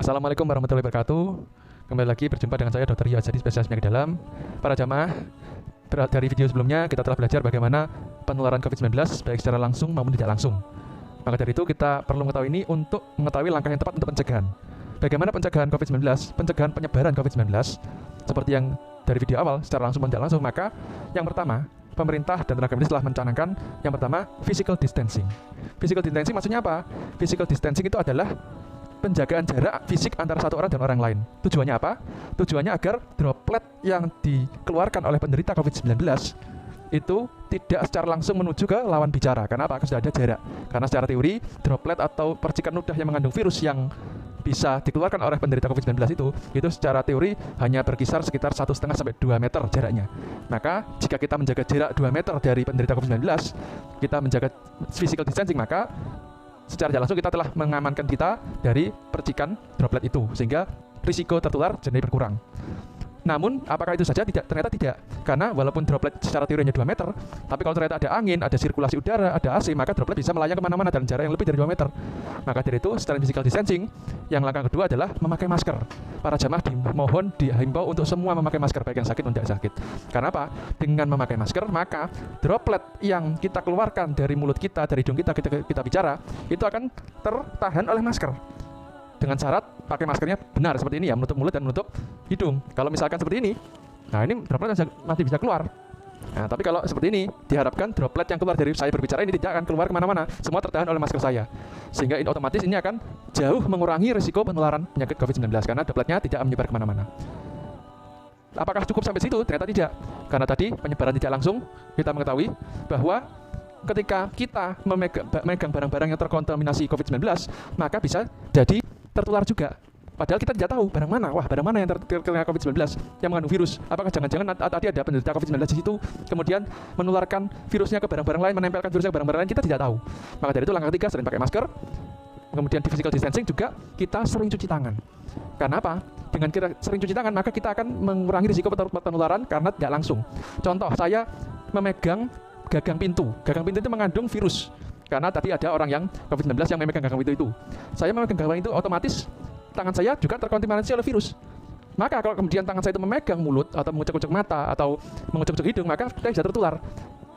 Assalamualaikum warahmatullahi wabarakatuh. Kembali lagi berjumpa dengan saya Dr. Rio Azadi, spesialis penyakit dalam. Para jamaah, dari video sebelumnya kita telah belajar bagaimana penularan COVID-19 baik secara langsung maupun tidak langsung. Maka dari itu kita perlu mengetahui ini untuk mengetahui langkah yang tepat untuk pencegahan. Bagaimana pencegahan COVID-19, pencegahan penyebaran COVID-19, seperti yang dari video awal, secara langsung maupun tidak langsung. Maka yang pertama, pemerintah dan tenaga medis telah mencanangkan yang pertama, physical distancing. Physical distancing maksudnya apa? Physical distancing itu adalah penjagaan jarak fisik antara satu orang dan orang lain. Tujuannya apa? Tujuannya agar droplet yang dikeluarkan oleh penderita COVID-19 itu tidak secara langsung menuju ke lawan bicara. Karena apa? Sudah ada jarak. Karena secara teori, droplet atau percikan ludah yang mengandung virus yang bisa dikeluarkan oleh penderita COVID-19 itu secara teori hanya berkisar sekitar 1,5 sampai 2 meter jaraknya. Maka jika kita menjaga jarak 2 meter dari penderita COVID-19, kita menjaga physical distancing, maka secara tidak langsung kita telah mengamankan kita dari percikan droplet itu, sehingga risiko tertular jadi berkurang. Namun, apakah itu saja? Tidak, ternyata tidak. Karena walaupun droplet secara teori hanya 2 meter, tapi kalau ternyata ada angin, ada sirkulasi udara, ada AC, maka droplet bisa melayang kemana-mana dalam jarak yang lebih dari 2 meter. Maka dari itu, setelah physical distancing, yang langkah kedua adalah memakai masker. Para jamaah dihimbau untuk semua memakai masker, baik yang sakit maupun tidak sakit. Karena apa? Dengan memakai masker, maka droplet yang kita keluarkan dari mulut kita, dari hidung kita bicara, itu akan tertahan oleh masker. Dengan syarat pakai maskernya benar seperti ini ya, menutup mulut dan menutup hidung. Kalau misalkan seperti ini, nah ini droplet masih bisa keluar. Nah, tapi kalau seperti ini, diharapkan droplet yang keluar dari saya berbicara ini tidak akan keluar kemana-mana, semua tertahan oleh masker saya. Sehingga ini otomatis ini akan jauh mengurangi risiko penularan penyakit COVID-19 karena dropletnya tidak menyebar kemana-mana. Apakah cukup sampai situ? Ternyata tidak. Karena tadi penyebaran tidak langsung, kita mengetahui bahwa ketika kita memegang barang-barang yang terkontaminasi COVID-19, maka bisa jadi tertular juga. Padahal kita tidak tahu barang mana. Wah, barang mana yang terkena COVID-19 yang mengandung virus. Apakah jangan-jangan tadi ada penderita COVID-19 di situ, kemudian menularkan virusnya ke barang-barang lain, menempelkan virusnya ke barang-barang lain, kita tidak tahu. Maka dari itu langkah ketiga, sering pakai masker. Kemudian di physical distancing juga kita sering cuci tangan. Karena apa? Dengan kita sering cuci tangan, maka kita akan mengurangi risiko penularan karena tidak langsung. Contoh, saya memegang gagang pintu. Gagang pintu itu mengandung virus. Karena tadi ada orang yang COVID-19 yang memegang gagang pintu itu. Saya memegang gagang itu, otomatis tangan saya juga terkontaminasi oleh virus. Maka kalau kemudian tangan saya itu memegang mulut atau mengucek-ucek mata atau mengucek-ucek hidung, maka saya bisa tertular.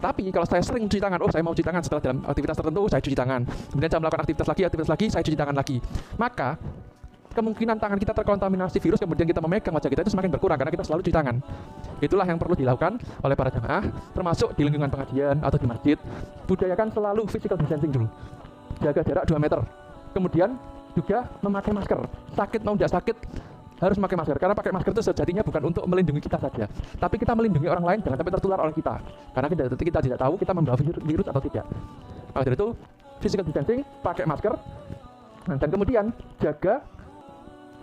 Tapi kalau saya sering cuci tangan, saya mau cuci tangan setelah dalam aktivitas tertentu, saya cuci tangan. Kemudian saya melakukan aktivitas lagi, saya cuci tangan lagi. Maka kemungkinan tangan kita terkontaminasi virus, kemudian kita memegang wajah kita itu semakin berkurang karena kita selalu cuci tangan. Itulah yang perlu dilakukan oleh para jamaah, termasuk di lingkungan pengajian atau di masjid. Budayakan selalu physical distancing dulu. Jaga jarak 2 meter. Kemudian juga memakai masker. Sakit mau tidak sakit, harus memakai masker. Karena pakai masker itu sejatinya bukan untuk melindungi kita saja, tapi kita melindungi orang lain jangan sampai tertular oleh kita. Karena kita tidak tahu kita membawa virus atau tidak. Maka dari itu, physical distancing, pakai masker, dan kemudian jaga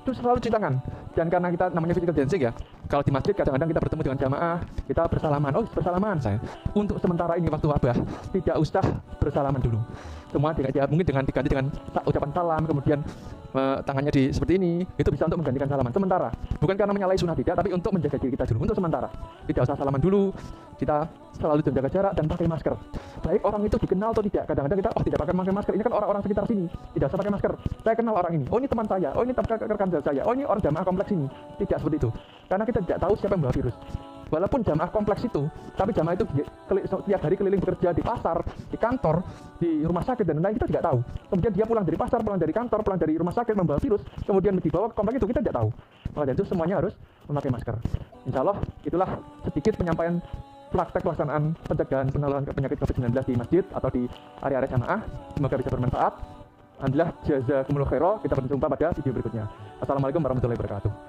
itu selalu cuci tangan. Dan karena kita namanya physical distancing ya, kalau di masjid kadang-kadang kita bertemu dengan jamaah, kita bersalaman. Oh, bersalaman saya. Untuk sementara ini waktu wabah, tidak usah bersalaman dulu. Semua mungkin diganti dengan ucapan salam, kemudian tangannya seperti ini, itu bisa untuk menggantikan salaman sementara. Bukan karena menyalahi sunnah tidak, tapi untuk menjaga diri kita dulu, untuk sementara. Tidak usah salaman dulu, kita selalu menjaga jarak dan pakai masker. Baik orang itu dikenal atau tidak, kadang-kadang kita tidak pakai masker, ini kan orang-orang sekitar sini, tidak usah pakai masker. Saya kenal orang ini, oh ini teman saya, oh ini rekan saya, oh ini orang jamaah kompleks ini. Tidak seperti itu, karena kita tidak tahu siapa yang membawa virus. Walaupun jamaah kompleks itu, tapi jamaah itu setiap hari keliling bekerja di pasar, di kantor, di rumah sakit dan lain-lain, kita tidak tahu. Kemudian dia pulang dari pasar, pulang dari kantor, pulang dari rumah sakit membawa virus, kemudian dibawa ke kompleks itu, kita tidak tahu. Maka dari itu semuanya harus memakai masker. Insya Allah itulah sedikit penyampaian praktek pelaksanaan pencegahan penularan penyakit COVID-19 di masjid atau di area-area jamaah. Semoga bisa bermanfaat. Alhamdulillah, jazakumullah khairan. Kita berjumpa pada video berikutnya. Assalamualaikum warahmatullahi wabarakatuh.